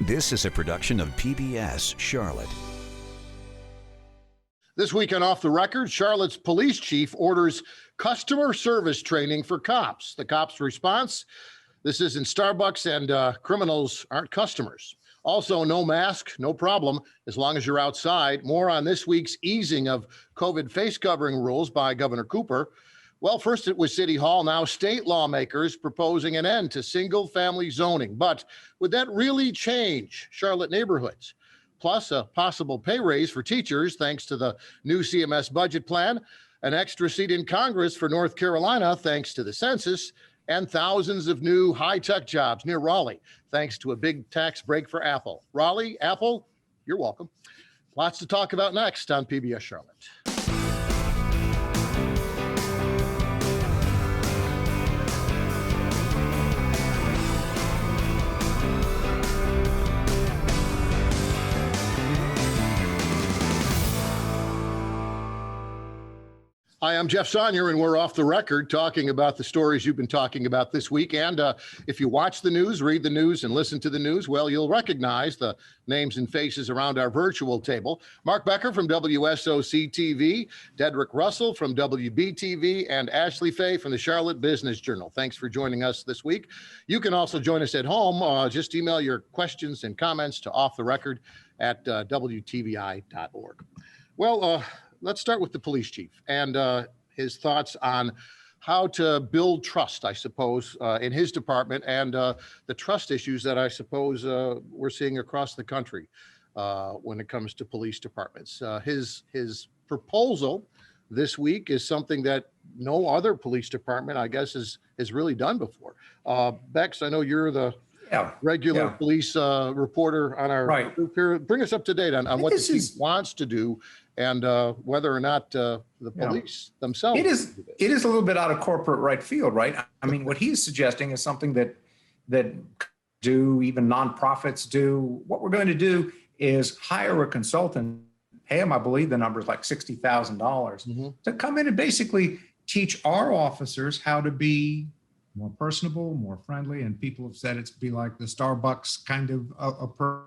This is a production of PBS Charlotte. This week on Off the Record, Charlotte's police chief orders customer service training for cops. The cops' response: this isn't Starbucks and criminals aren't customers. Also, no mask, no problem, as long as you're outside. More on this week's easing of COVID face covering rules by Governor Cooper. Well, first it was City Hall, now state lawmakers proposing an end to single-family zoning. But would that really change Charlotte neighborhoods? Plus, a possible pay raise for teachers thanks to the new CMS budget plan, an extra seat in Congress for North Carolina thanks to the census, and thousands of new high-tech jobs near Raleigh thanks to a big tax break for Apple. Raleigh, Apple, you're welcome. Lots to talk about next on PBS Charlotte. Hi, I'm Jeff Sonnier, and we're off the record talking about the stories you've been talking about this week. And if you watch the news, read the news, and listen to the news, well, you'll recognize the names and faces around our virtual table. Mark Becker from WSOC-TV, Dedrick Russell from WBTV, and Ashley Fay from the Charlotte Business Journal. Thanks for joining us this week. You can also join us at home. Just email your questions and comments to offtherecord@WTVI.org. Well, let's start with the police chief and his thoughts on how to build trust, I suppose, in his department and the trust issues that I suppose we're seeing across the country when it comes to police departments. His proposal this week is something that no other police department, I guess, has really done before. Bex, I know you're the regular police reporter on our group here. Bring us up to date on what the chief wants to do and whether or not the police themselves. It is a little bit out of corporate right field, right? I mean, what he's suggesting is something that do even nonprofits do. What we're going to do is hire a consultant, pay him, I believe the number is like $60,000, to come in and basically teach our officers how to be more personable, more friendly, and people have said it's be like the Starbucks kind of approach.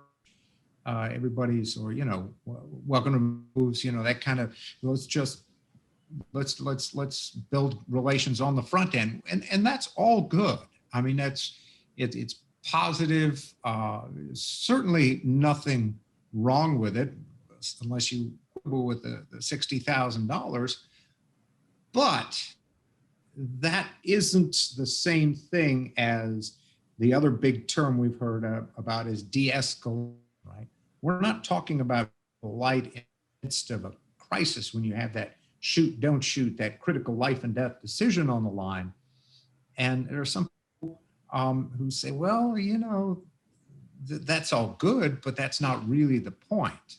Everybody's, or welcome to moves, that kind of. Let's build relations on the front end, and that's all good. I mean, it's positive. Certainly nothing wrong with it, unless you quibble with the $60,000. But that isn't the same thing as the other big term we've heard about is de-escalation, right? We're not talking about light in the midst of a crisis when you have that shoot, don't shoot, that critical life and death decision on the line. And there are some people who say, well, that's all good, but that's not really the point.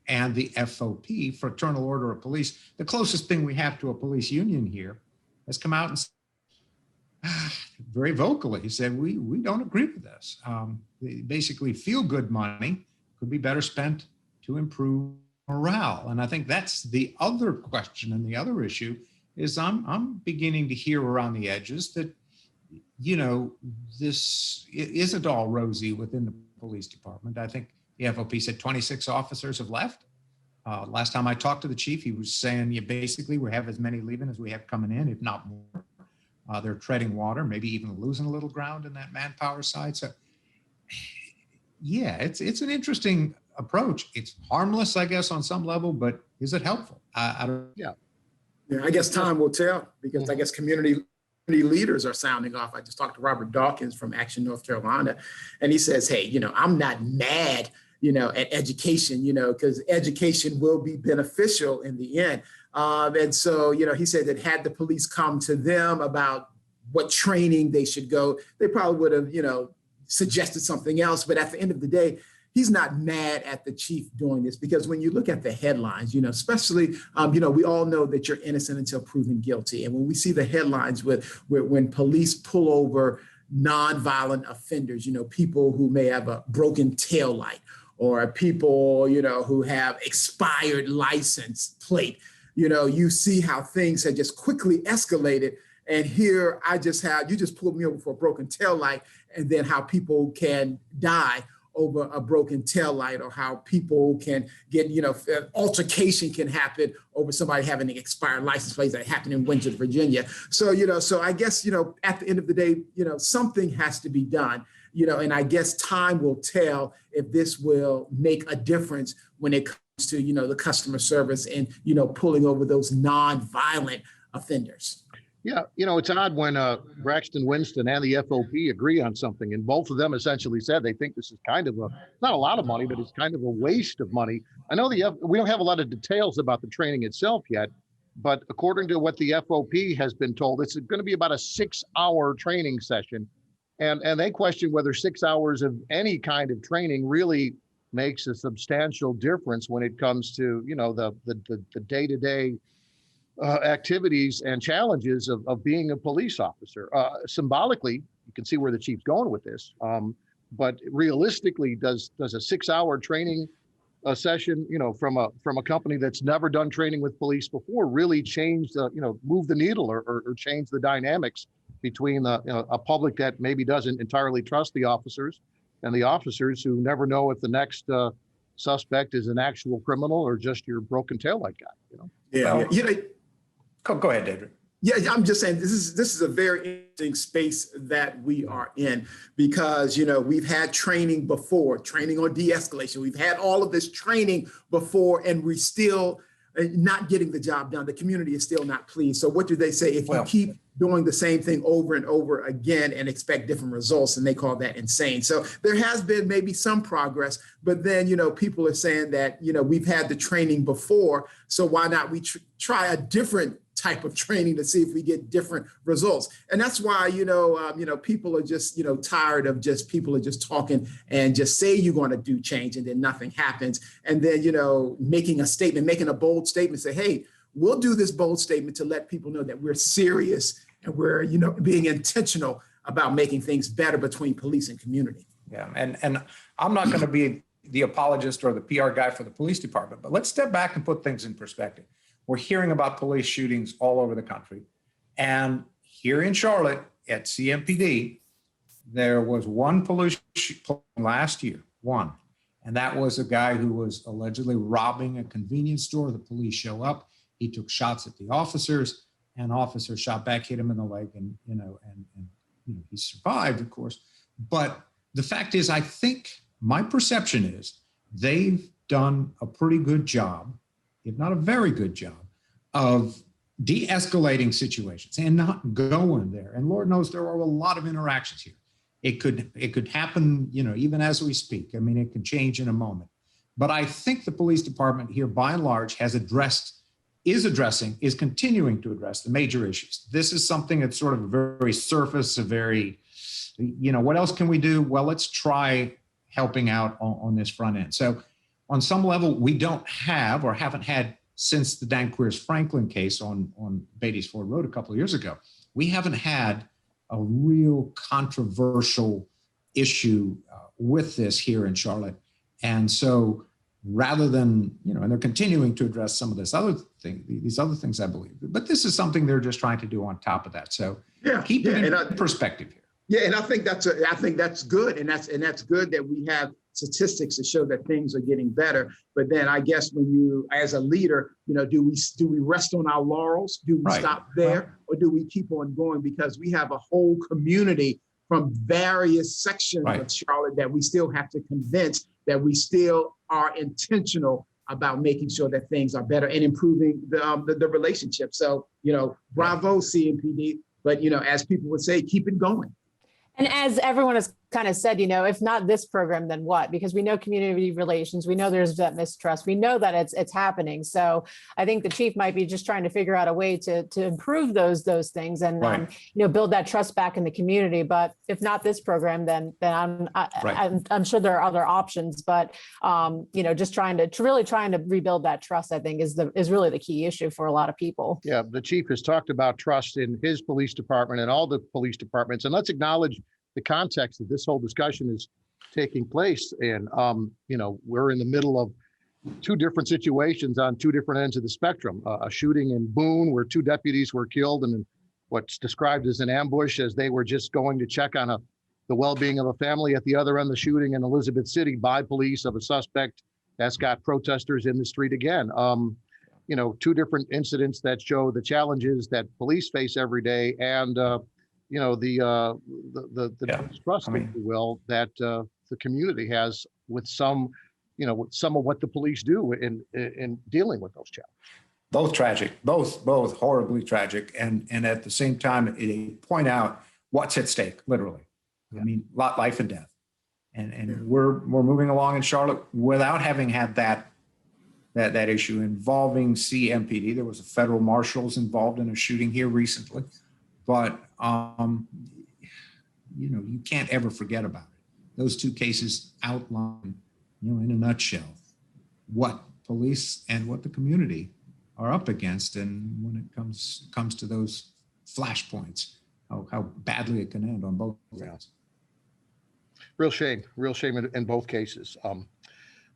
And the FOP, Fraternal Order of Police, the closest thing we have to a police union here, has come out and said, very vocally, he said, we don't agree with this. Basically, feel-good money could be better spent to improve morale. And I think that's the other question, and the other issue is I'm beginning to hear around the edges that, this isn't all rosy within the police department. I think the FOP said 26 officers have left. Last time I talked to the chief, he was saying, basically, we have as many leaving as we have coming in, if not more. They're treading water, maybe even losing a little ground in that manpower side. So, it's an interesting approach. It's harmless, I guess, on some level, but is it helpful? I don't. Yeah, I guess time will tell, because I guess community leaders are sounding off. I just talked to Robert Dawkins from Action North Carolina, and he says, hey, I'm not mad, at education, because education will be beneficial in the end. And so, he said that had the police come to them about what training they should go, they probably would have, suggested something else. But at the end of the day, he's not mad at the chief doing this, because when you look at the headlines, especially, we all know that you're innocent until proven guilty. And when we see the headlines when police pull over nonviolent offenders, people who may have a broken taillight, or people, who have expired license plate, you see how things have just quickly escalated. And here you just pulled me over for a broken taillight, and then how people can die over a broken tail light, or how people can get, altercation can happen over somebody having an expired license plate that happened in Windsor, Virginia. So, so I guess, at the end of the day, something has to be done, and I guess time will tell if this will make a difference when it comes to, the customer service and, pulling over those non-violent offenders. Yeah, it's odd when Braxton Winston and the FOP agree on something, and both of them essentially said they think this is kind of not a lot of money, but it's kind of a waste of money. I know we don't have a lot of details about the training itself yet, but according to what the FOP has been told, it's going to be about a 6-hour training session, and they question whether 6 hours of any kind of training really makes a substantial difference when it comes to the day-to-day activities and challenges of being a police officer. Symbolically, you can see where the chief's going with this. But realistically, does a 6-hour training session, from a company that's never done training with police before, really change move the needle or change the dynamics between a public that maybe doesn't entirely trust the officers and the officers who never know if the next suspect is an actual criminal or just your broken taillight guy? Yeah. Go ahead, David. Yeah, I'm just saying this is a very interesting space that we are in, because we've had training before, training on de-escalation. We've had all of this training before, and we're still not getting the job done. The community is still not pleased. So what do they say? If you keep doing the same thing over and over again and expect different results, and they call that insane. So there has been maybe some progress, but then, people are saying that, we've had the training before, so why not we try a different type of training to see if we get different results. And that's why, people are just, tired of people are just talking and just say you're going to do change and then nothing happens. And then, making a statement, making a bold statement, say, hey, we'll do this bold statement to let people know that we're serious and we're, being intentional about making things better between police and community. Yeah, and I'm not going to be the apologist or the PR guy for the police department, but let's step back and put things in perspective. We're hearing about police shootings all over the country. And here in Charlotte at CMPD, there was one police shooting last year, one. And that was a guy who was allegedly robbing a convenience store. The police show up. He took shots at the officers. An officer shot back, hit him in the leg, and he survived, of course. But the fact is, I think my perception is they've done a pretty good job, if not a very good job, of de-escalating situations and not going there. And Lord knows there are a lot of interactions here. It could happen, even as we speak. I mean, it can change in a moment. But I think the police department here, by and large, is continuing to address the major issues. This is something that's sort of a very surface, what else can we do? Well, let's try helping out on this front end. So on some level, we don't have or haven't had since the Dan Queers Franklin case on Beatty's Ford Road a couple of years ago. We haven't had a real controversial issue with this here in Charlotte. And so rather than, and they're continuing to address some of these other things, I believe. But this is something they're just trying to do on top of that. So keep it in perspective here. Yeah, and I think that's good, and that's good that we have statistics to show that things are getting better. But then I guess when you, as a leader, do we rest on our laurels? Do we stop there, or do we keep on going? Because we have a whole community from various sections of Charlotte that we still have to convince that we still are intentional about making sure that things are better and improving the relationship. So, bravo CMPD, but as people would say, keep it going. And as everyone has kind of said, if not this program, then what? Because we know community relations, we know there's that mistrust, we know that it's happening. So I think the chief might be just trying to figure out a way to improve those things and build that trust back in the community. But if not this program, then I'm sure there are other options. But just trying to rebuild that trust, I think, is really the key issue for a lot of people. Yeah, the chief has talked about trust in his police department and all the police departments, and let's acknowledge the context that this whole discussion is taking place. And, we're in the middle of two different situations on two different ends of the spectrum. A shooting in Boone where two deputies were killed and what's described as an ambush as they were just going to check on the well-being of a family at the other end of the shooting in Elizabeth City by police of a suspect that's got protesters in the street again. Two different incidents that show the challenges that police face every day, and the distrust, if you will, that the community has with some of what the police do in dealing with those challenges. Both tragic, both horribly tragic, and at the same time, they point out what's at stake, literally. I mean, life and death, and we're moving along in Charlotte without having had that issue involving CMPD. There was a federal marshals involved in a shooting here recently, but you can't ever forget about it. Those two cases outline, in a nutshell, what police and what the community are up against, and when it comes to those flashpoints, how badly it can end on both sides. Real shame in both cases.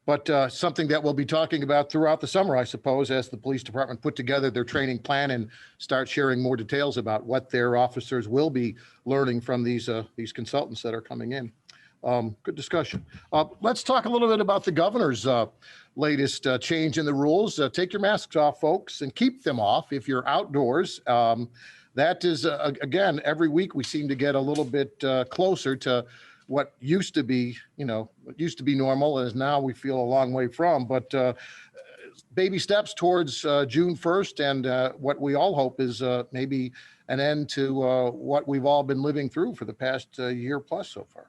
But something that we'll be talking about throughout the summer, I suppose, as the police department put together their training plan and start sharing more details about what their officers will be learning from these consultants that are coming in. Good discussion. Let's talk a little bit about the governor's latest change in the rules. Take your masks off, folks, and keep them off if you're outdoors. That is, again, every week we seem to get a little bit closer to what used to be, normal, as now we feel a long way from. But baby steps towards June 1st, and what we all hope is maybe an end to what we've all been living through for the past year plus so far.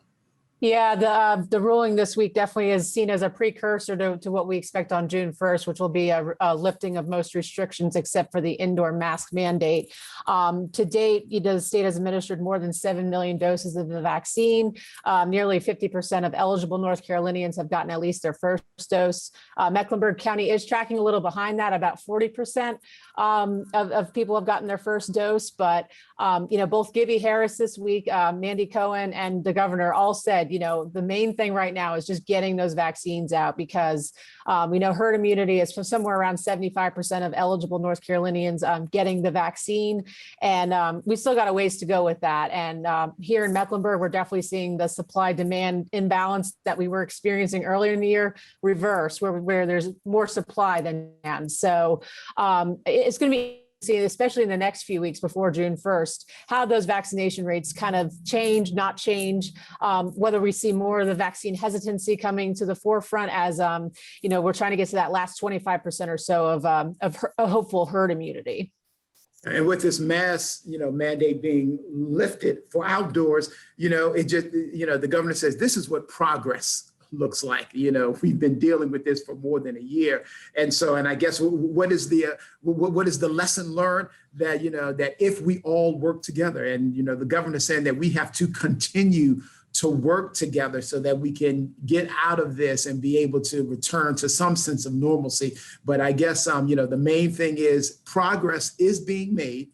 Yeah, the ruling this week definitely is seen as a precursor to what we expect on June 1st, which will be a lifting of most restrictions except for the indoor mask mandate. To date, the state has administered more than 7 million doses of the vaccine. Nearly 50% of eligible North Carolinians have gotten at least their first dose. Mecklenburg County is tracking a little behind that. About 40% of people have gotten their first dose. But, both Gibby Harris this week, Mandy Cohen, and the governor all said, the main thing right now is just getting those vaccines out, because we know herd immunity is from somewhere around 75% of eligible North Carolinians getting the vaccine. And we still got a ways to go with that. And here in Mecklenburg, we're definitely seeing the supply demand imbalance that we were experiencing earlier in the year reverse, where there's more supply than demand. So it's going to be, especially in the next few weeks before June 1st, how those vaccination rates kind of change, not change, whether we see more of the vaccine hesitancy coming to the forefront as, we're trying to get to that last 25% or so of hopeful herd immunity. And with this mask, mandate being lifted for outdoors, it just, the governor says this is what progress looks like. We've been dealing with this for more than a year. And I guess what is the lesson learned? That, that if we all work together, and, the governor saying that we have to continue to work together so that we can get out of this and be able to return to some sense of normalcy. But I guess, the main thing is progress is being made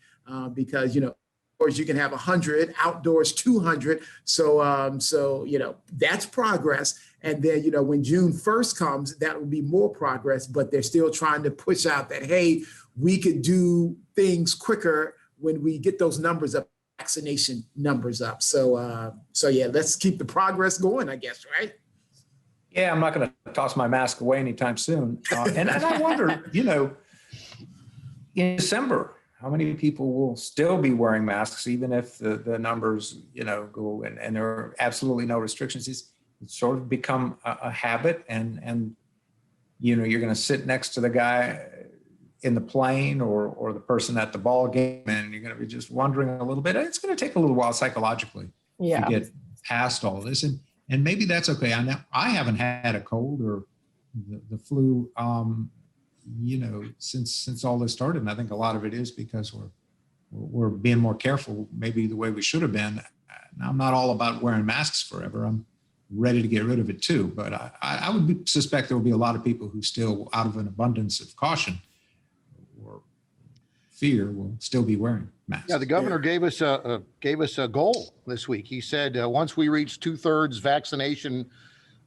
because, you can have 100, outdoors 200. So that's progress. And then, when June 1st comes, that will be more progress, but they're still trying to push out that, hey, we could do things quicker when we get those numbers up, vaccination numbers up. So yeah, let's keep the progress going, I guess, right? Yeah, I'm not going to toss my mask away anytime soon. And I wonder, in December, how many people will still be wearing masks, even if the numbers, go and there are absolutely no restrictions? It's sort of become a habit, and you're going to sit next to the guy in the plane or the person at the ball game, and you're going to be just wondering a little bit. It's going to take a little while psychologically to get past all this, and maybe that's okay. I haven't had a cold or the flu, since all this started, and I think a lot of it is because we're being more careful, maybe the way we should have been. Now, I'm not all about wearing masks forever. I'm ready to get rid of it too, but I would suspect there will be a lot of people who still, out of an abundance of caution or fear, will still be wearing masks. Yeah, the governor gave us a goal this week. He said once we reach 2/3 vaccination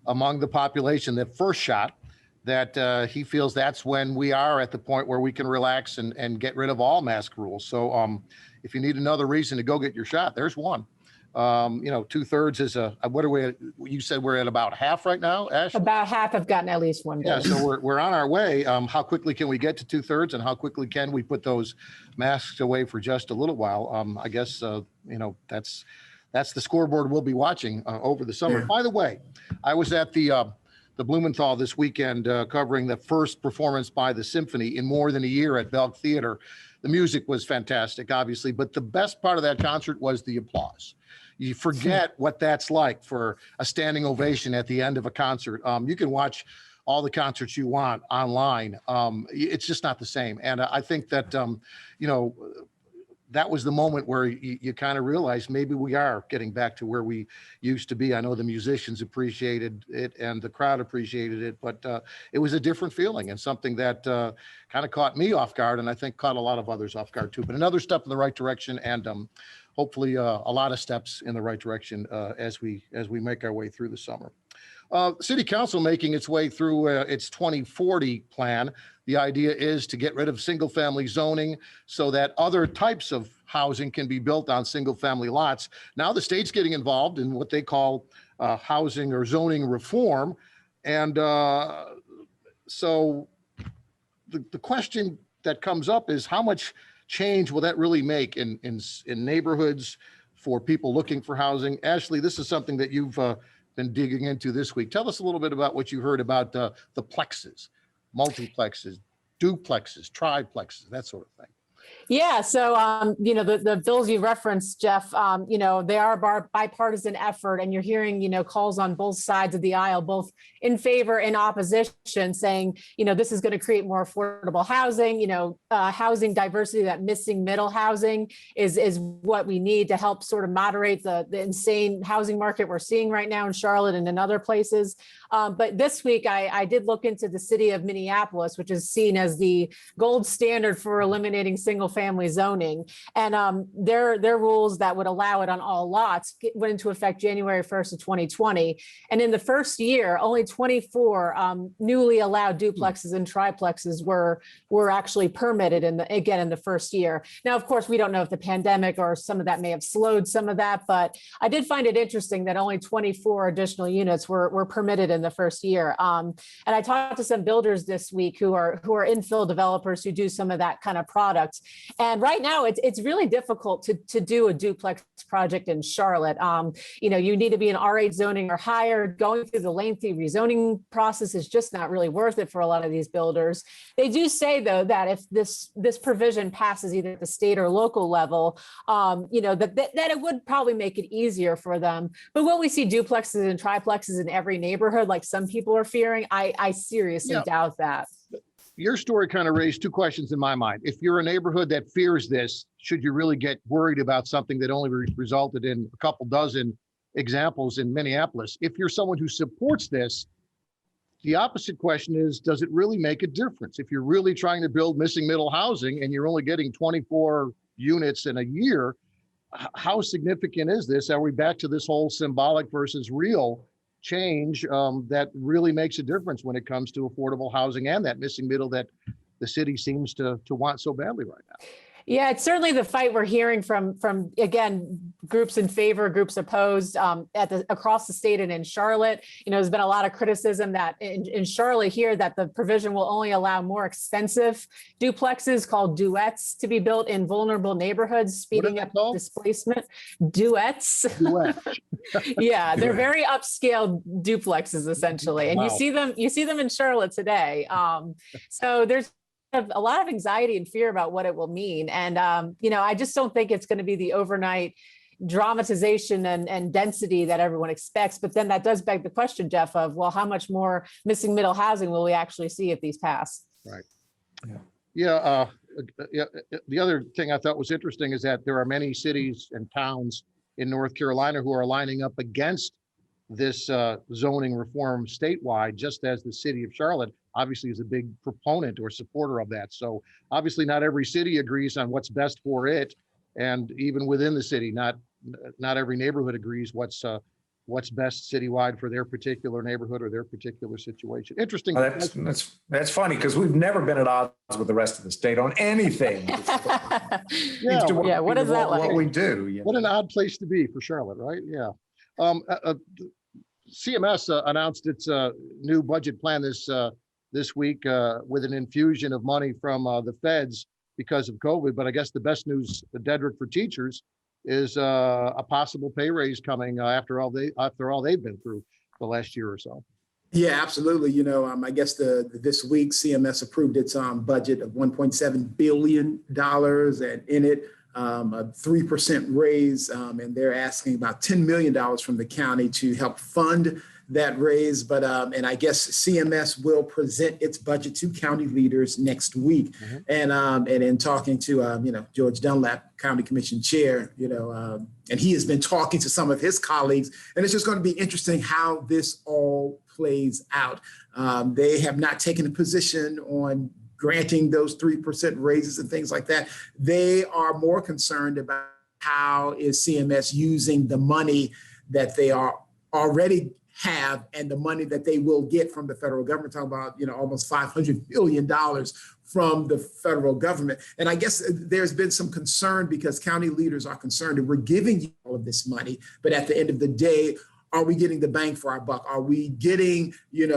among the population, the first shot, that he feels that's when we are at the point where we can relax and get rid of all mask rules. So if you need another reason to go get your shot, there's one. You know, 2/3 is what are we at? You said we're at about half right now, Ash? About half have gotten at least one Yeah, dose. so we're on our way. How quickly can we get to 2/3, and how quickly can we put those masks away for just a little while? I guess you know, that's the scoreboard we'll be watching over the summer. Yeah. By the way, I was at the Blumenthal this weekend covering the first performance by the symphony in more than a year at Belk Theater. The music was fantastic, obviously, but the best part of that concert was the applause. You forget what that's like for a standing ovation at the end of a concert. You can watch all the concerts you want online. It's just not the same. And I think that, you know, that was the moment where you kind of realize maybe we are getting back to where we used to be. I know the musicians appreciated it and the crowd appreciated it, but it was a different feeling and something that kind of caught me off guard, and I think caught a lot of others off guard too. But another step in the right direction, and hopefully a lot of steps in the right direction as we make our way through the summer. City Council making its way through its 2040 plan. The idea is to get rid of single-family zoning so that other types of housing can be built on single-family lots. Now the state's getting involved in what they call housing or zoning reform. And so the question that comes up is how much change will that really make in neighborhoods for people looking for housing? Ashley, this is something that you've been digging into this week. Tell us a little bit about what you heard about the plexes, multiplexes, duplexes, triplexes, that sort of thing. Yeah, so you know, the bills you referenced, Jeff, you know, they are a bipartisan effort, and you're hearing, you know, calls on both sides of the aisle, both in favor and opposition, saying, you know, this is going to create more affordable housing, you know, housing diversity, that missing middle housing is what we need to help sort of moderate the insane housing market we're seeing right now in Charlotte and in other places. But this week, I did look into the city of Minneapolis, which is seen as the gold standard for eliminating single-family zoning. And their rules that would allow it on all lots went into effect January 1st of 2020. And in the first year, only 24 newly allowed duplexes and triplexes were actually permitted in the first year. Now, of course, we don't know if the pandemic or some of that may have slowed some of that, but I did find it interesting that only 24 additional units were permitted in the first year. And I talked to some builders this week who are infill developers who do some of that kind of product. And right now it's really difficult to do a duplex project in Charlotte. You know, you need to be in R8 zoning or higher. Going through the lengthy rezoning process is just not really worth it for a lot of these builders. They do say, though, that if this provision passes either at the state or local level, you know, that it would probably make it easier for them. But will we see duplexes and triplexes in every neighborhood like some people are fearing? I seriously doubt that. Your story kind of raised two questions in my mind. If you're a neighborhood that fears this, should you really get worried about something that only resulted in a couple dozen examples in Minneapolis? If you're someone who supports this, the opposite question is, does it really make a difference? If you're really trying to build missing middle housing and you're only getting 24 units in a year, how significant is this? Are we back to this whole symbolic versus real change that really makes a difference when it comes to affordable housing and that missing middle that the city seems to want so badly right now? Yeah, it's certainly the fight we're hearing from again, groups in favor, groups opposed across the state and in Charlotte. You know, there's been a lot of criticism that in Charlotte here that the provision will only allow more expensive duplexes called duets to be built in vulnerable neighborhoods, speeding up displacement. Duets. Yeah, they're very upscale duplexes essentially, and Wow. you see them in Charlotte today. So there's a lot of anxiety and fear about what it will mean. And, you know, I just don't think it's going to be the overnight dramatization and density that everyone expects. But then that does beg the question, Jeff, of, well, how much more missing middle housing will we actually see if these pass? Right. Yeah. The other thing I thought was interesting is that there are many cities and towns in North Carolina who are lining up against this zoning reform statewide, just as the city of Charlotte obviously is a big proponent or supporter of that. So obviously not every city agrees on what's best for it. And even within the city, not every neighborhood agrees what's what's best citywide for their particular neighborhood or their particular situation. Interesting. Well, that's funny because we've never been at odds with the rest of the state on anything. Yeah, Yeah, what is that like? What we do. What an odd place to be for Charlotte, right? Yeah. CMS announced its new budget plan this week with an infusion of money from the feds because of COVID. But I guess the best news, Dedrick, for teachers is a possible pay raise coming after all they've been through the last year or so. Yeah, absolutely. I guess this week CMS approved its budget of $1.7 billion, and in it, a 3% raise, and they're asking about $10 million from the county to help fund that raise. But and I guess CMS will present its budget to county leaders next week. And in talking to George Dunlap, County Commission Chair, and he has been talking to some of his colleagues, and it's just going to be interesting how this all plays out. They have not taken a position on granting those 3% raises and things like that. They are more concerned about how is CMS using the money that they are already have and the money that they will get from the federal government, talking about, almost $500 billion from the federal government. And I guess there's been some concern because county leaders are concerned that we're giving you all of this money, but at the end of the day, are we getting the bang for our buck? Are we getting, is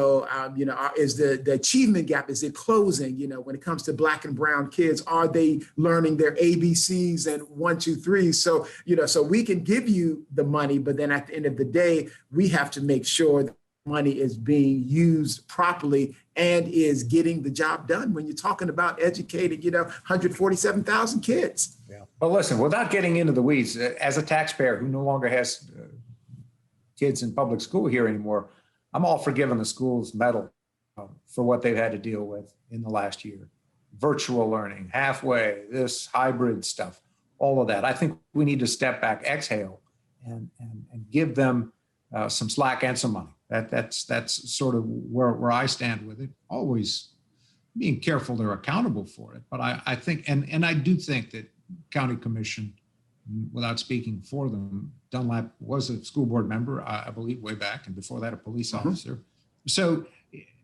the achievement gap, is it closing? When it comes to Black and brown kids, are they learning their ABCs and 1, 2, 3? So, so we can give you the money, but then at the end of the day, we have to make sure that money is being used properly and is getting the job done when you're talking about educating, 147,000 kids. Yeah. But listen, without getting into the weeds, as a taxpayer who no longer has kids in public school here anymore, I'm all for giving the schools medal for what they've had to deal with in the last year. Virtual learning, halfway, this hybrid stuff, all of that. I think we need to step back, exhale, and give them some slack and some money. That's sort of where I stand with it. Always being careful they're accountable for it. But I think, and I do think that County Commission, without speaking for them, Dunlap was a school board member, I believe, way back, and before that, a police officer. So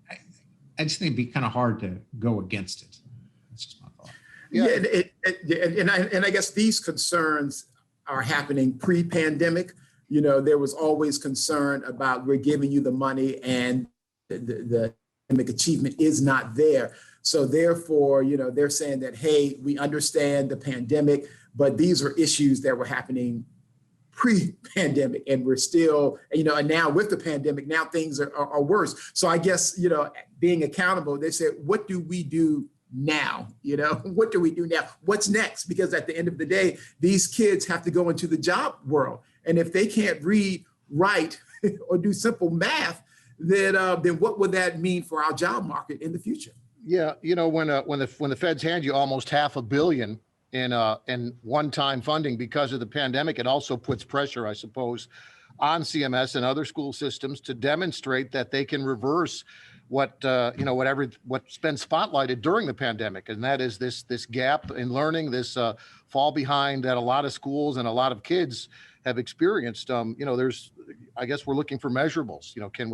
I just think it'd be kind of hard to go against it. That's just my thought. Yeah, and I guess these concerns are happening pre-pandemic. There was always concern about we're giving you the money and the academic achievement is not there. So therefore, they're saying that, hey, we understand the pandemic, but these are issues that were happening pre-pandemic, and we're still, and now with the pandemic, now things are worse. So I guess, being accountable, they said, what do we do now? What do we do now? What's next? Because at the end of the day, these kids have to go into the job world. And if they can't read, write, or do simple math, then what would that mean for our job market in the future? Yeah, when the feds hand you almost $500 million in one-time funding because of the pandemic, it also puts pressure, I suppose, on CMS and other school systems to demonstrate that they can reverse what's been spotlighted during the pandemic, and that is this gap in learning, this fall behind that a lot of schools and a lot of kids have experienced. I guess we're looking for measurables. Can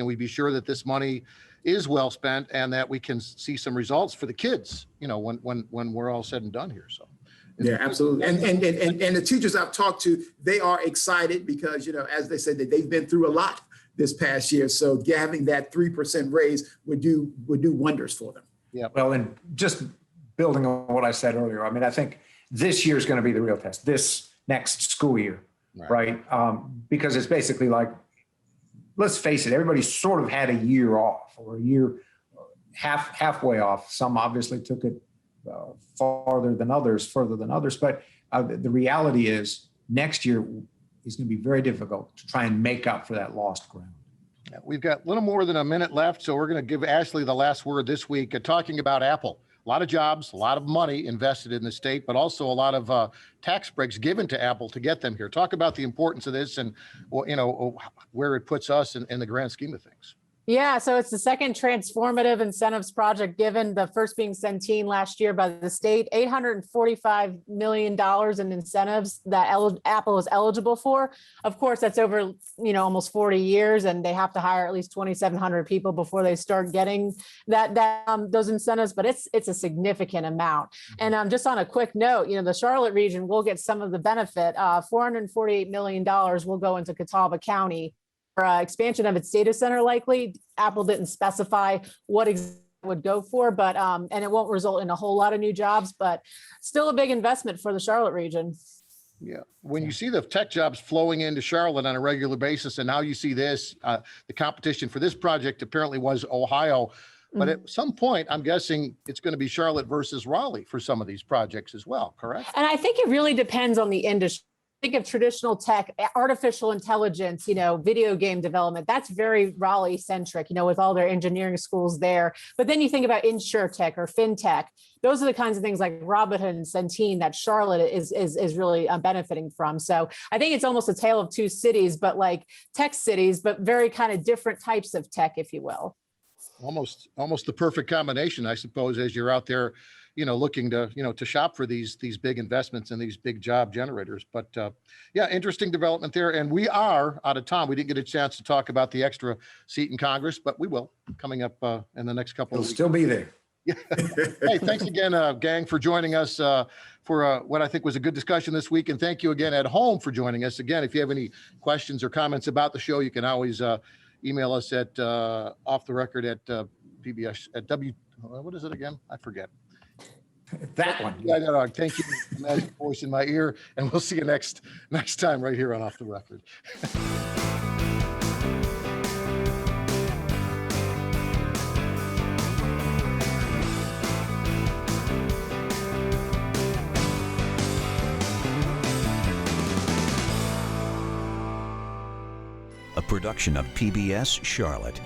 we be sure that this money is well spent and that we can see some results for the kids, when we're all said and done here. So yeah, absolutely. And the teachers I've talked to, they are excited because, as they said, that they've been through a lot this past year. So having that 3% raise would do wonders for them. Yeah. Well, and just building on what I said earlier, I think this year is going to be the real test, this next school year, right? Because it's basically like, let's face it, everybody sort of had a year off or a year halfway off. Some obviously took it further than others. But the reality is next year is going to be very difficult to try and make up for that lost ground. Yeah, we've got a little more than a minute left, so we're going to give Ashley the last word this week, talking about Apple. A lot of jobs, a lot of money invested in the state, but also a lot of tax breaks given to Apple to get them here. Talk about the importance of this and where it puts us in the grand scheme of things. Yeah, so it's the second transformative incentives project given, the first being Centene last year by the state, $845 million in incentives that Apple is eligible for. Of course, that's over, almost 40 years, and they have to hire at least 2,700 people before they start getting those incentives, but it's a significant amount. And just on a quick note, the Charlotte region will get some of the benefit. $448 million will go into Catawba County for expansion of its data center. Likely, Apple didn't specify what exactly would go for, but and it won't result in a whole lot of new jobs, but still a big investment for the Charlotte region. Yeah. When you see the tech jobs flowing into Charlotte on a regular basis, and now you see this, the competition for this project apparently was Ohio. But at some point, I'm guessing it's going to be Charlotte versus Raleigh for some of these projects as well, correct? And I think it really depends on the industry. Think of traditional tech, artificial intelligence, video game development. That's very Raleigh centric, with all their engineering schools there. But then you think about insurtech or fintech. Those are the kinds of things like Robinhood and Centene that Charlotte is really benefiting from. So I think it's almost a tale of two cities, but like tech cities, but very kind of different types of tech, if you will. Almost the perfect combination, I suppose, as you're out there, looking to, to shop for these big investments and these big job generators. But yeah, interesting development there. And we are out of time. We didn't get a chance to talk about the extra seat in Congress, but we will coming up in the next couple of It'll weeks. still be there. Hey, thanks again, gang, for joining us for what I think was a good discussion this week. And thank you again at home for joining us. Again, if you have any questions or comments about the show, you can always email us at off the record at PBS at what is it again? I forget. That one. Yeah, no, thank you, magic voice in my ear, and we'll see you next time right here on Off the Record. A production of PBS Charlotte.